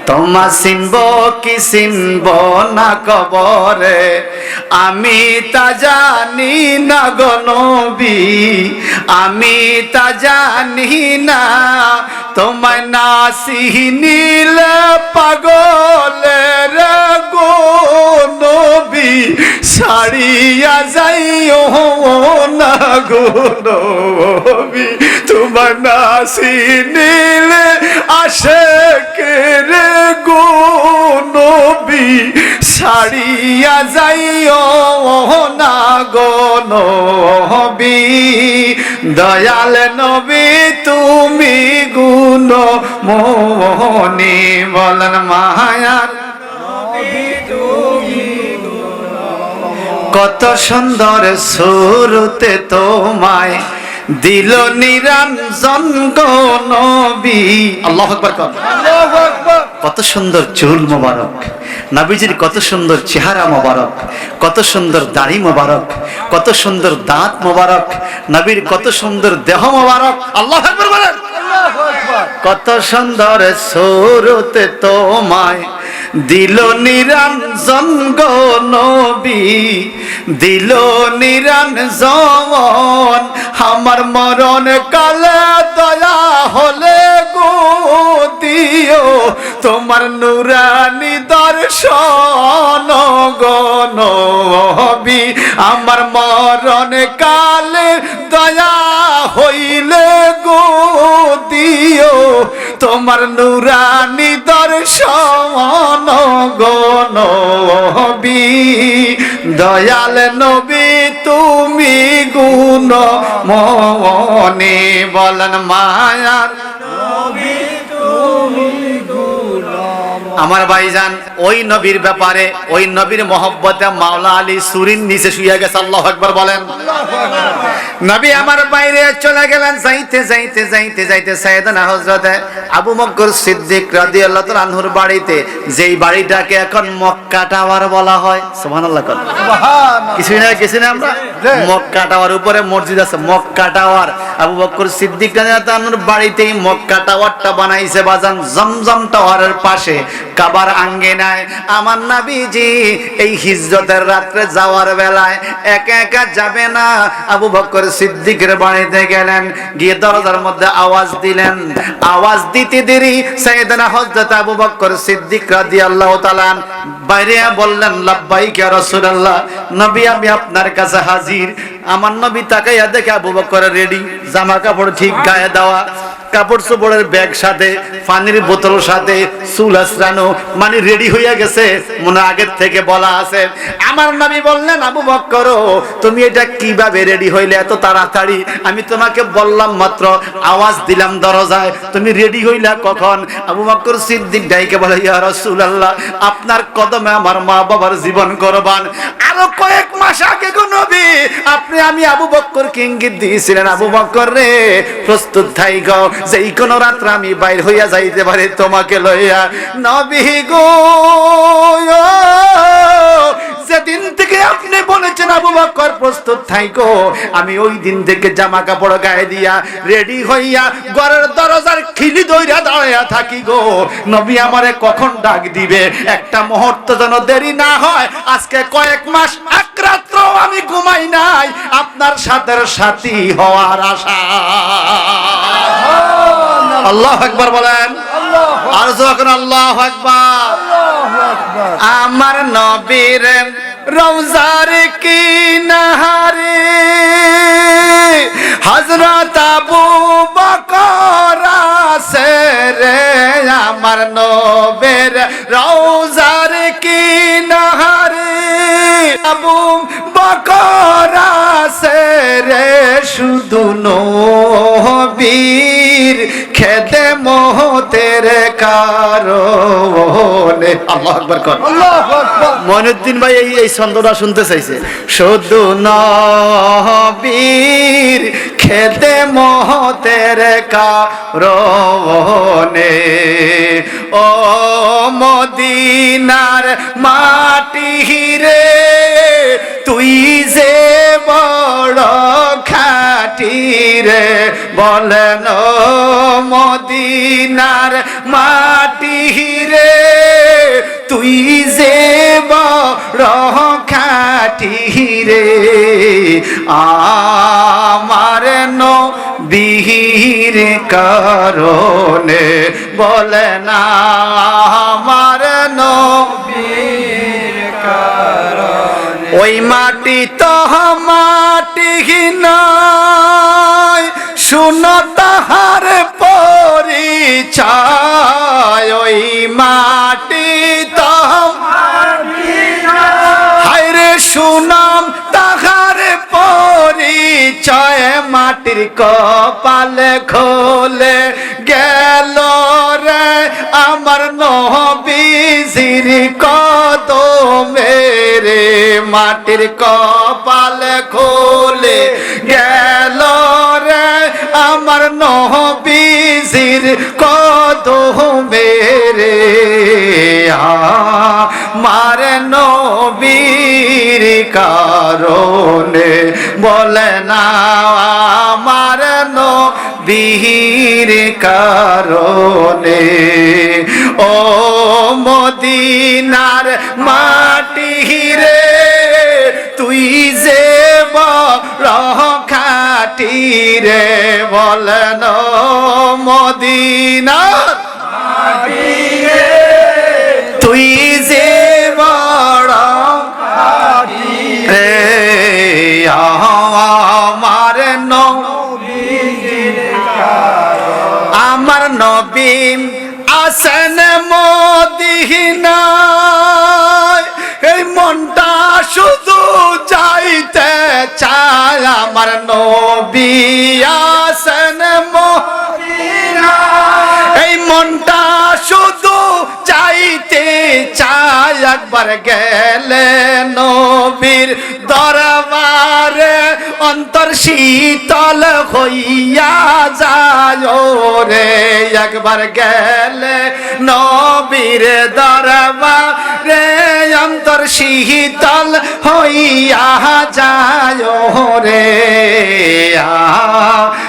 তোমা চিনব কি চিনব না কবরে আমি তা জানি না গো নবী, আমি তা জানি না। তোমায় না চিনিলে পাগলের গো নবী ছাড়িয়া যাইও না গো নবী। তোমার না চিনিলে আশিকের গো নবী ছাড়িয়া যাইও না গো নবী। দয়াল নবী তুমি গুণমণি, বলেন মায়ার নবী তুমি গুণমণি। কত সুন্দর সুরতে তোমায় দিল নিরঞ্জন গো নবী। আল্লাহু আকবার। কত সুন্দর চুল মোবারক নবীজির, কত সুন্দর চেহারা মোবারক, কত সুন্দর দাড়ি মোবারক, কত সুন্দর দাঁত মোবারক, নবীর কত সুন্দর দেহ মোবারক। আল্লাহু আকবার বলেন। কত সুন্দর সুরতে তোমায় দিল নিরঞ্জন গো নবী, দিল নিরঞ্জন। আমার মরণ কালে দয়া হলে গো দিও তোমার নুরানি দর্শন গো নবী। আমার মরণ কালে দয়া হইলে গো দিও তোমার নুরানি দর্শন গো নবী। দয়াল নবী তুমি গুণমণি, বলেন মায়ার নবী তুমি গুণমণি। আমার ভাইজান ওই নবীর ব্যাপারে ওই নবীর মহব্বতে মাওলা আলী সুরিন নিচে শুয়ে গেছে। আল্লাহু আকবার বলেন। নবী আমার বাইরে চলে গেলেন। যাইতে যাইতে যাইতে যাইতে সাইয়েদনা হযরত আবু বকর সিদ্দিক রাদিয়াল্লাহু তাআলা আনহুর বাড়িতে, যেই বাড়িটাকে এখন মক্কা টাওয়ার বলা হয়, সুবহানাল্লাহ। কিছুই না গেছি না আমরা, মক্কা টাওয়ার উপরে মসজিদ আছে, মক্কা টাওয়ার। আবু বকর সিদ্দিক রাদিয়াল্লাহু তাআলার বাড়িতেই মক্কা টাওয়ারটা বানাইছে বাজান, জমজম টাওয়ারের পাশে কাবার আঙ্গিনায়। আমার নবীজি এই হিজরতের রাত্রে যাওয়ার বেলায় একা একা যাবে না, আবু বকর সিদ্দিকের বাড়িতে গেলেন, গিয়ে দরজার মধ্যে আওয়াজ দিলেন। আওয়াজ দিতে দেরি সাইয়েদনা হযরত আবু বকর সিদ্দিক রাদিয়াল্লাহু তাআলা বাইরে বললেন, লাব্বাইক ইয়া রাসূলুল্লাহ, নবী আমি আপনার কাছে হাজির। আমার নবী তাকাইয়া দেখে আবু বকর রেডি, জামা কাপড় ঠিক গায়ে দেওয়া, কাপড় চোপড়ের ব্যাগ সাথে, পানির বোতল সাথে, চুল আঁচড়ানো, মানে রেডি হইয়া গেছে, মনে আগের থেকে বলা আছে। আমার নবী বললেন, আবু বকর তুমি এটা কিভাবে রেডি হইলে এত তাড়াতাড়ি? আমি তোমাকে বললাম মাত্র, আওয়াজ দিলাম দরজায়, তুমি রেডি হইলা কখন? আবু বকর সিদ্দিক ডাইকে বলে, ইয়া রাসূলুল্লাহ, আপনার কদমে আমার মা বাবার জীবন কুরবান। আরো কয়েক মাস আগে গো নবী আপনি আমি আবু বকরকে ইঙ্গিত দিয়েছিলেন, আবু বকর রে প্রস্তুত থাইগো, যেই কোন রাত্রে আমি বাইর হইয়া যাইতে পারি তোমাকে লইয়া। নবী গো যেদিন থেকে আপনি বলেছেন আবু বকর প্রস্তুত থাইকো, আমি ওই দিন থেকে জামা কাপড় গায়ে দিয়া রেডি হইয়া ঘরের দরজার খিলি দইরা দাঁড়াইয়া থাকি গো। নবী আমারে কখন ডাক দিবে, একটা মুহূর্ত যেন দেরি না হয়। আজকে কয়েক মাস এক রাত্র আমি ঘুমাই নাই আপনার সাথের সাথী হওয়ার আশা। আল্লাহু আকবার বলেন। আর যখন আল্লাহু আকবার। আমার নবীর রওজার কিনারে হযরত আবু বকর আছে রে, আমার নবীর রওজার কিনারে আবু বকর আছে রে, শুধু নবীর খেদমতের কারণে। আল্লাহু আকবার কর। আল্লাহু আকবার। মঈনুদ্দিন ভাই এই ছন্দটা শুনতে চাইছে, শুধু নবীর খেদমতের কারণে ও মদিনার মাটি রে, তুই যে বড় খাঁটি রে, বলেন ও মদিনার মাটি রে, তুই যে বড় খাঁটি রে, আমার নবীর কারণে, বলেন আমার নবীর কারণে। ওই মাটি তো মাটি নয়, শুনো তাহার পরিচয়, ওই মাটি তো হায়রে শুনাম তাহার পরিচয়, মাটির কপাল খোলে গেল রে আমার নবীজির কদমে রে, মাটির কপাল খোলে গেল রে আমার নবীজির কদমে রে, আমার নবীর কারণে, বলেন আমার নবীর কারণে ও মদিনার মাটি রে, তুই যে বড় খাঁটি রে, বলেন মদিনার মাটি রে, তুই যে বড় খাঁটি রে, আমার নবীর কারণে। আমার নবী আছেন মদিনায়, এই মনটা শুধু যাইতে চায়, আমার নবী আছেন মদিনায়, এই মনটা শুধু যাইতে একবার গেলে নবীর দরবারে অন্তর শীতল হইয়া যায় রে একবার গেলে নবীর দরবারে অন্তর শীতল হইয়া যায় রে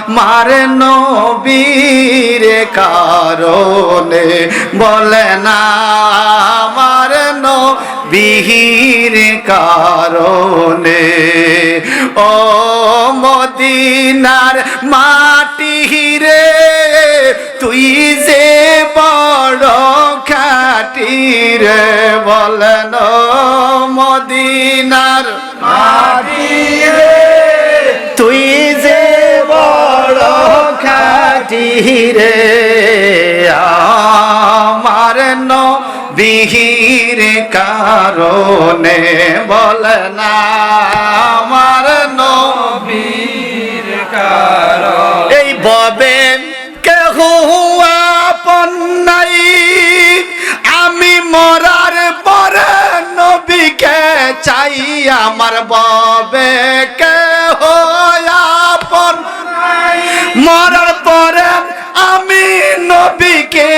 আমার নবীর কারণে বলে না আমার নবীর কারণে ও মদিনার মাটি রে তুই যে বড় খাটি রে বলেন মদিনার মাটি রে তুই যে বড় খাটি রে আমার নবীর কারণে বলে না আমার নবীর কারণে এই ববে কেহ আপন নাই আমি মরার পরে নবীকে চাই আমার ববে কেহ আপন মরার পরে আমি নবীকে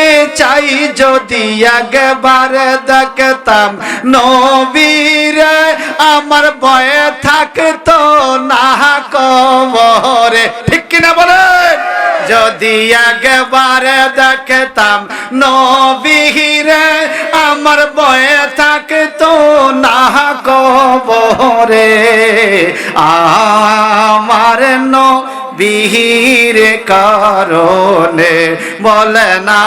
চাই যদি একবার দেখতাম নবীরে আমার ভয়ে থাকতো না কবরে ঠিক কিনা বলেন যদি একবার দেখতাম নবীরে আমার ভয়ে থাকতো না কবরে আমার নবীর কারণে বলে না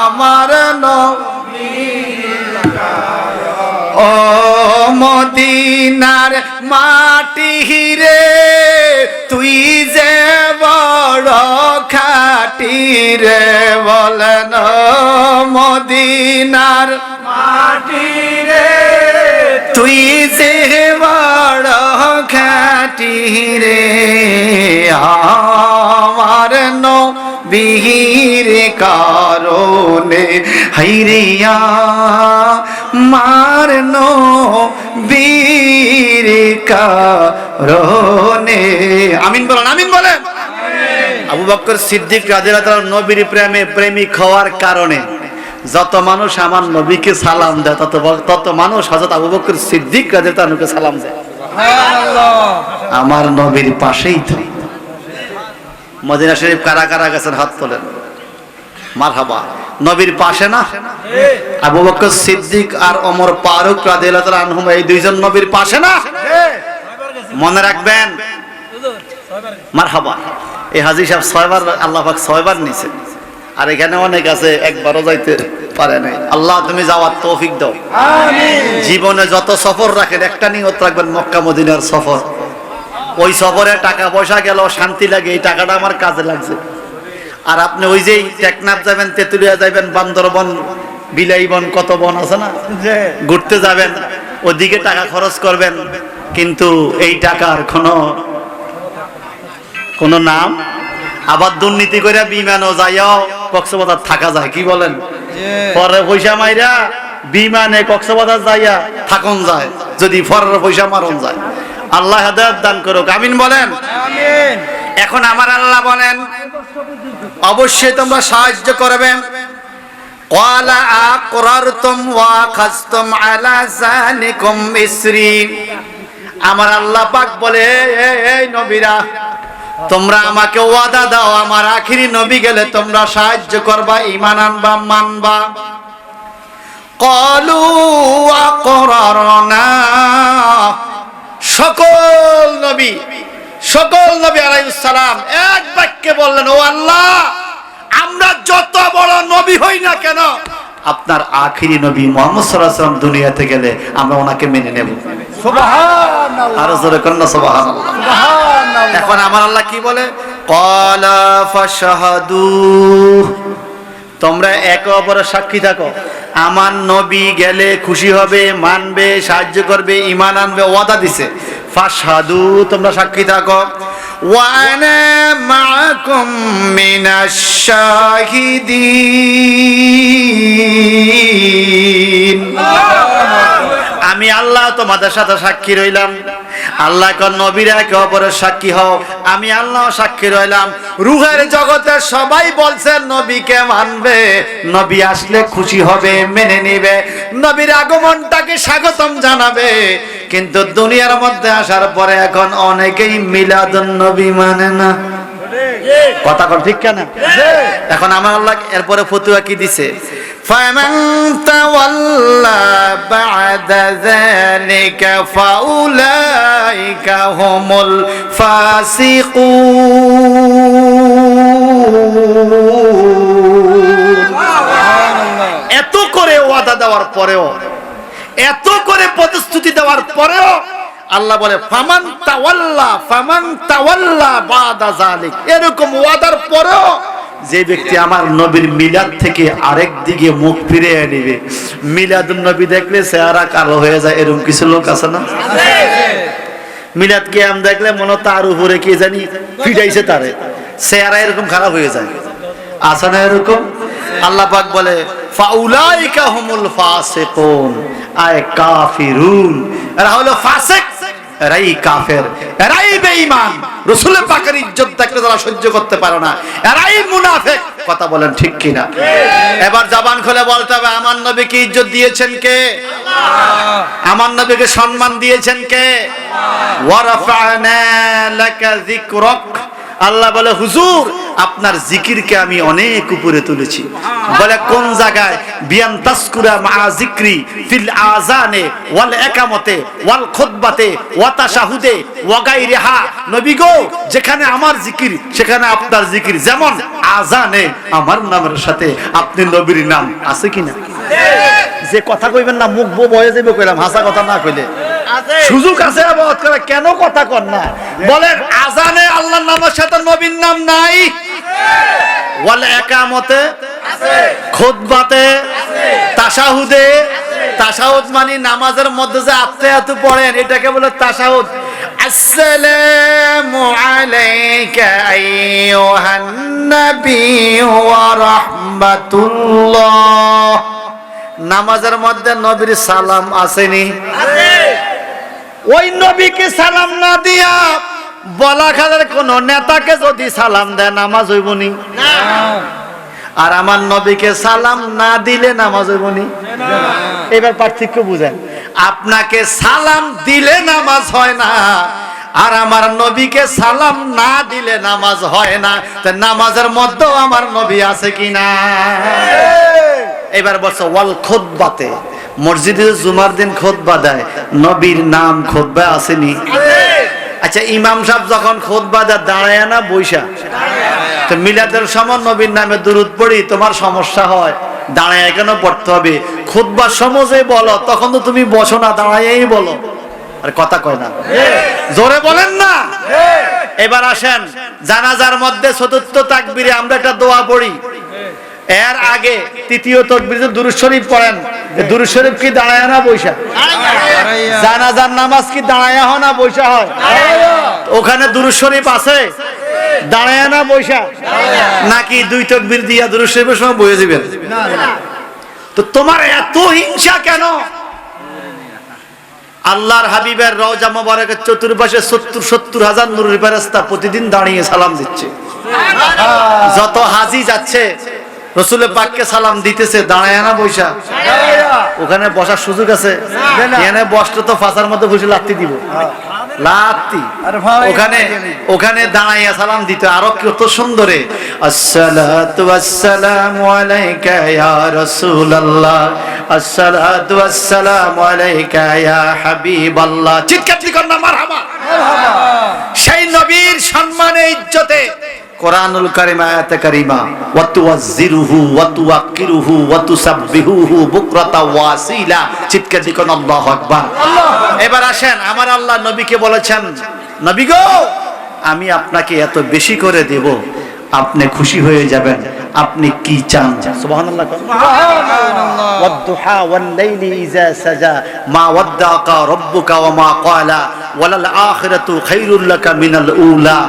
আমার নবীর কারণে ও মদিনার মাটি রে তুই যে বড় খাটি রে বলেন মদিনার মাটি রে তুই যে বড় খাটি রে আমার নবীর কারণে হাইরিয়া মার নবীর কারণে আমিন বলেন আমিন বলেন আবু বকর সিদ্দিক রাদিয়াল্লাহু তাআলা নবীর প্রেমে প্রেমিক হওয়ার কারণে যত মানুষ আমার নবীকে সালাম দেয় তত মানুষ হযরত আবু বকর সিদ্দিক রাদিয়াল্লাহু তাআলাকে সালাম দেয় সুবহানাল্লাহ আমার নবীর পাশেই তো মদিনা শরীফ কারা কারা গেছেন হাত তোলেন মারহাবা নবীর পাশে না আবু বকর সিদ্দিক আর ওমর ফারুক রাদিয়াল্লাহু তাআলা আনহুম এই দুইজন নবীর পাশে না মনে রাখবেন মারহাবা এই হাজী সাহেব 6 বার আল্লাহ পাক 6 বার নিছে আর এখানে অনেক আছে একবারও যাইতে পারে নাই আল্লাহ তুমি যাওয়ার তৌফিক দাও আমিন জীবনে যত সফর রাখেন একটা নিয়ত রাখবেন মক্কা মদিনার সফর ওই সফরে টাকা পয়সা গেল শান্তি লাগে এই টাকাটা আমার কাজে লাগছে আর আপনি ওই যে টেকনাফ যাবেন তেতুলিয়া যাবেন বান্দরবন বিলাইবন কত বন আছে না ঘুরতে যাবেন ওদিকে টাকা খরচ করবেন কিন্তু এই টাকার কোনো নাম আবার দুর্নীতি করে বিমানও যাইও কক্সবাজার থাকা যায় কি বলেন পরে পয়সা মাইরা বিমানে কক্সবাজার যাইয়া থাকুন যায় যদি ফরের পয়সা মারন যায় আল্লাহ হেদায়েত দান করুক আমিন বলেন আমিন এখন আমার আল্লাহ বলেন অবশ্যই তোমরা সাহায্য করবে ক্বালা আকরারতুম ওয়া খাযতুম আলা যালিকুম ইসরি আমার আল্লাহ পাক বলে এই নবীরা তোমরা আমাকে ওয়াদা দাও আমার আখিরি নবী গেলে তোমরা সাহায্য করবা ঈমান আনবা মানবা ক্বালু আকরারনা সকল নবী আলাইহিস সালাম এক বাক্যে বললেন ও আল্লাহ আমরা যত বড় নবী হই না কেন আপনার আখিরি নবী মুহাম্মদ সাল্লাল্লাহু আলাইহি ওয়াসাল্লাম দুনিয়াতে গেলে আমরা ওনাকে মেনে নেব সুবহানাল্লাহ আর জোরে করুন সুবহানাল্লাহ সুবহানাল্লাহ এখন আমার আল্লাহ কি বলে ক্বালা ফাশহাদু তোমরা একে অপরের সাক্ষী থাকো আমার নবী গেলে খুশি হবে মানবে সাহায্য করবে ঈমান আনবে ওয়াদা দিছে ফাশহাদু তোমরা সাক্ষী থাকো ওয়া আনা মাআকুম মিনাশ শাহিদিন তোমাদের সাথে সাক্ষী রইলাম। আল্লাহ কোন নবীরা একে অপরের সাক্ষী হও, আমি আল্লাহ সাক্ষী রইলাম। রূহের জগতে সবাই বলছে নবীকে মানবে, নবী আসলে খুশি হবে, মেনে নেবে, নবীর আগমনটাকে স্বাগতম জানাবে। কিন্তু দুনিয়ার মধ্যে আসার পরে এখন অনেকেই মিলাদুন নবী মানে না। কথা কর ঠিক কেনা? এখন আমার আল্লাহ এরপরে ফতুয়া কি দিছে? ফামান তাওয়াল্লা বা'দা যালিকা ফাউলাইকা হুমুল ফাসিকুন। এত করে ওয়াদা দেওয়ার পরেও, এত করে প্রতিশ্রুতি দেওয়ার পরেও আল্লাহ বলে ফামান তাওয়াল্লা বাদা যালিক। এরকম ওয়াদার পরেও যে ব্যক্তি আমার নবীর মিলাদ থেকে আরেক দিকে মুখ ফিরিয়ে নেবে, মিলাদুন নবী দেখলে চেহারা কালো হয়ে যায়, এরকম কিছু লোক আছে না? মিলাদ কিয়াম দেখলে মনে তার উপরে কি জানি ফিটাইছে, তারে চেহারা এরকম খারাপ হয়ে যায়, আছে না এরকম? আল্লাহ পাক বলে ফাউলাইকা হুমুল ফাসিকুন আয় কাফিরুন। এরা হলো ফাসিক, এরাই কাফের, এরাই বেঈমান, রাসূলের পাকের ইজ্জত দেখলে তারা সহ্য করতে পারে না, এরাই মুনাফিক। কথা বলেন ঠিক কিনা? এবার জবান খুলে বলতে হবে আমার নবীকে ইজ্জত দিয়েছেন কে? আল্লাহ। আমার নবীকে সম্মান দিয়েছেন কে? আল্লাহ। ওয়া রাফা'না লাকা যিকরাক। আল্লাহ বলে হুজুর আপনার জিকিরকে আমি অনেক উপরে তুলেছি। বলে কোন জায়গায়? বিয়ান তাসকুরা মা যিকরি ফিল আযানে ওয়াল ইকামতে ওয়াল খুতবাতে ওয়া তাশাহুদে ওয়া গায়রিহা। নবী গো যেখানে আমার জিকির সেখানে আপনার জিকির, যেমন আযানে আমার নামের সাথে আপনি নবীর নাম আছে কিনা? যে কথা কইবেন না মুখ বয়ে যাবে কইলাম, হাসা কথা না কইলে সুযোগ আছে আবাদ করে, কেন কথা কর না? বলেন আযানে আল্লাহর নামের সাথে নবীর নাম নাই? ওয়াল ইকামতে আছে, খুতবাতে আছে, তাশাহুদে আছে। তাশাহুদ মানে নামাজের মধ্যে যে আত্তাহিয়াতু পড়েন এটাকে বলে তাশাহুদ। আসসালামু আলাইকা আইয়ুহান নবী ওয়া রাহমাতুল্লাহ। নামাজের মধ্যে নবীর সালাম আসেনি? আছে। ওই নবীকে সালাম না দিয়া বলাখালের কোন নেতাকে যদি সালাম দেয় নামাজ হইবনি? না। আর আমার নবীকে সালাম না দিলে নামাজ হইবনি? না। এবার পার্থক্য বুঝেন। আপনাকে সালাম দিলে নামাজ হয় না, আর আমার নবীকে সালাম না দিলে নামাজ হয় না। তো নামাজের মধ্যেও আমার নবী আছে কিনা? এবার বলছো ওয়াল খুতবাতে, মসজিদে জুমার দিন খুতবা দেয়, নবীর নাম খুতবা আসেনি? আচ্ছা ইমাম সাহেব যখন খুতবা দেয় দাঁড়ায় না বইসা? তো মিলাদের সময় নবীর নামে দুরূদ পড়ি, তোমার সমস্যা হয়, দাঁড়ায় কেন পড়তে হবে? খুতবার সময় বলো, তখন তো তুমি বসো না, দাঁড়ায়ই বলো। আর কথা কয় না, জোরে বলেন না। এবার আসেন জানাজার মধ্যে চতুর্থ তাকবীরে আমরা একটা দোয়া পড়ি, এর আগে তৃতীয় তাকবীরে দুরূদ শরীফ পড়েন। দুরূদ শরীফ কি দাঁড়ায় না বইসা? জানাজার নামাজ কি দাঁড়ায় হয় না বইসা হয়? ওখানে দুরূদ শরীফ আছে, দাঁড়ায় না বইসা? নাকি দুই তাকবীর দিয়া দুরূদ শরীফের সময় বইয়ে দিবেন? তো তোমার এত হিংসা কেন? আল্লাহর হাবিবের রওজা মোবারকের চতুর্পাশে 70,000 নূরের ফেরেশতা প্রতিদিন দাঁড়িয়ে সালাম দিচ্ছে। যত হাজি যাচ্ছে রাসূলের পাককে সালাম দিতেছে, দাঁড়ায় না বইসা? ওখানে বসার সুযোগ আছে? এখানে বসতে তো ফাঁসার মধ্যে বসে লাত্তি দিব, লাত্তি। ওখানে দাঁড়াইয়া সালাম দিতে আরো কত সুন্দরে, আসসালাতু ওয়াসসালামু আলাইকা ইয়া রাসূলুল্লাহ, আসসালাতু ওয়াসসালামু আলাইকা ইয়া হাবিবাল্লাহ। চিৎকার দিবেন না মারহাবা। সেই নবীর সম্মানে ইজ্জতে কোরআনুল কারীম আয়াতে কারীমা ওয়া তুওয়াজ্জিরুহু ওয়া তুওয়াক্কিরুহু ওয়া তুসাব্বিহুহু বুকরাতা ওয়া আসীলা। চিৎকার দিবেন আল্লাহু আকবার। এবার আসেন আমার আল্লাহ নবীকে বলেছেন, নবী গো আমি আপনাকে এত বেশি করে দেব, আপনি খুশি হয়ে যাবেন, আপনি কি চান? সুবহানাল্লাহ। সুবহানাল্লাহ। ওয়াদ-দুহা ওয়াল-লাইলি ইযা সাজা মা ওয়াদ্দাকা রাব্বুকা ওয়া মা ক্বালা ওয়ালাল আখিরাতু খায়রুল লাকা মিনাল উলা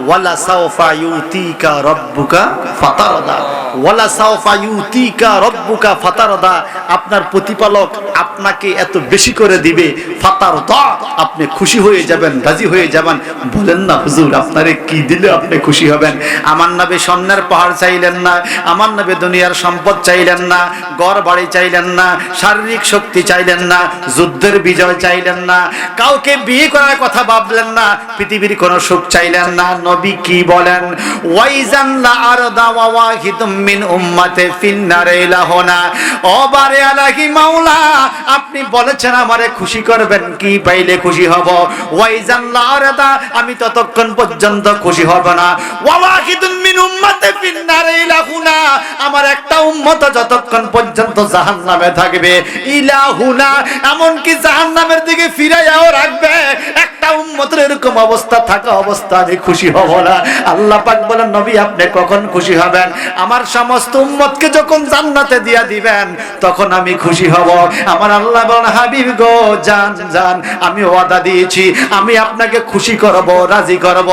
ওয়ালা সাওফা ইউতিকা রাব্বুকা ফাতারদা। ওয়ালা সাওফা ইউতিকা রব্বুকা ফাতারদা, আপনার প্রতিপালক আপনাকে এত বেশি করে দিবে, ফাতারদা, আপনি খুশি হয়ে যাবেন, রাজি হয়ে যাবেন। বলেন না হুজুর আপনারে কি দিলে আপনি খুশি হবেন? আমার নবী স্বর্ণের পাহাড় চাইলেন না, আমার নবী দুনিয়ার সম্পদ চাইলেন না, ঘর বাড়ি চাইলেন না, শারীরিক শক্তি চাইলেন না, যুদ্ধের বিজয় চাইলেন না, কাউকে বিয়ে করার কথা ভাবলেন না, পৃথিবীর কোনো সুখ চাইলেন না। নবী কি বলেন? ওয়াইজান লা আরদা ওয়া ওয়াহিদুম মিন উম্মতি ফিন্নারে লাহুনা। ও বারে আলাহি মাওলা, আপনি বলেছেন আমারে খুশি করবেন, কি পাইলে খুশি হব? ওয়াইজান লা আরদা, আমি ততক্ষণ পর্যন্ত খুশি হব না। ওয়া ওয়াহিদুম মিন উম্মতি ফিন্নারে লাহুনা, আমার একটা উম্মত যতক্ষণ পর্যন্ত জাহান্নামে থাকবে, ইলাহুনা, এমন কি জাহান্নামের দিকে ফিরাইয়াও রাখবে। একটা উম্মতের এরকম অবস্থা থাকা অবস্থা আমি খুশি হব না। আল্লাহ পাক বলেন নবী আপনি কখন খুশি হবেন? আমার সমস্ত উম্মতকে যখন জান্নাতে দিয়া দিবেন তখন আমি খুশি হব। আমার আল্লাহ বলেন হাবিব গো, জান জান, আমি ওয়াদা দিয়েছি আমি আপনাকে খুশি করব, রাজি করব।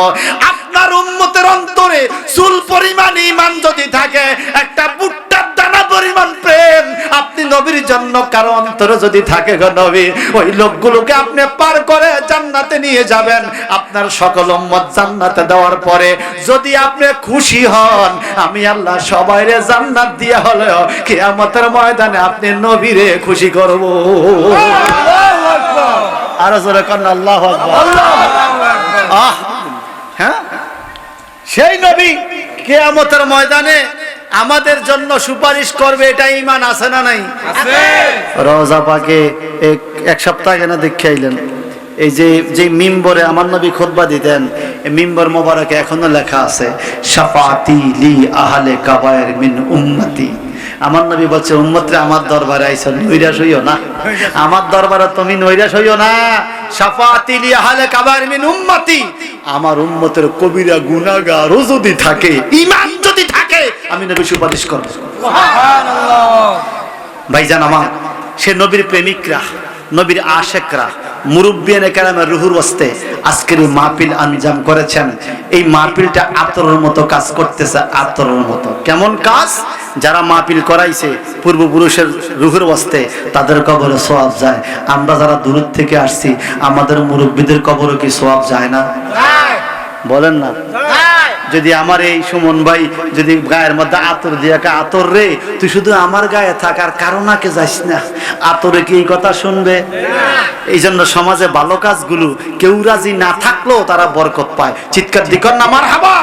আপনার উম্মতের অন্তরে চুল পরিমাণ ঈমান যদি থাকে, একটা ভুট্টার দানা পরিমাণ প্রেম আপনি নবীর জন্য কারো অন্তরে যদি থাকে গো নবী, ওই লোকগুলোকে আপনি পার করে জান্নাতে নিয়ে যাবেন। আপনার সকল উম্মত জান্নাতে দেওয়ার পরে যদি আপনি খুশি হন, আমি আল্লাহ সবাইরে জান্নাত দিয়া হলেও কিয়ামতের ময়দানে আপনি নবীরে খুশি করব। আল্লাহু আকবার, আর জোরে কোন আল্লাহু আকবার। আহ হ্যাঁ, সেই নবী কিয়ামতের ময়দানে আমাদের জন্য সুপারিশ করবে, এটা ঈমান আছে না নাই? আছে। রওজা পাকে এক সপ্তাহ আগে না দেখে আইলেন, এই যে মিম্বরে আমার নবী খুতবা দিতেন, এই মিম্বর মোবারকে এখনো লেখা আছে শাফাতি লি আহলে কাবায়ের মিন উম্মতি। আমার নবী বলছে উম্মতরে আমার দরবারে আইছো, নৈরাশ হইও না, আমার দরবারে তুমি নৈরাশ হইও না। শাফাতি লি আহলে কাবায়ের মিন উম্মতি, আমার উম্মতের কবিরা গুনাহগারও যদি থাকে, ঈমান যদি থাকে, আমি নবী সুপারিশ করব। সুবহানাল্লাহ। ভাইজান আমার, সে নবীর প্রেমিকরা, নবীর আশেকরা, মুরব্বিয়ানে কেরামের রুহুর ওয়াস্তে আজকের এই মাহফিল আঞ্জাম করেছেন। এই মাহফিলটা আতরের মতো কাজ করতেছে, আতরের মতো। কেমন কাজ? যারা মাহফিল করাইছে পূর্বপুরুষের রুহুর ওয়াস্তে, তাদের কবরে সওয়াব যায়। আমরা যারা দূর থেকে আসছি, আমাদের মুরব্বিদের কবরে কি সওয়াব যায় না? বলেন না। যদি আমার এই সুমন ভাই যদি গায়ের মধ্যে আতর দিয়ে, আতর রে তুই শুধু আমার গায়ে থাকার কারণাকে যাইস না, আতরে কি এই কথা শুনবে? এই জন্য সমাজে ভালো কাজগুলো কেউ রাজি না থাকলেও তারা বরকত পায়। চিৎকার দিকর না মারহাবা।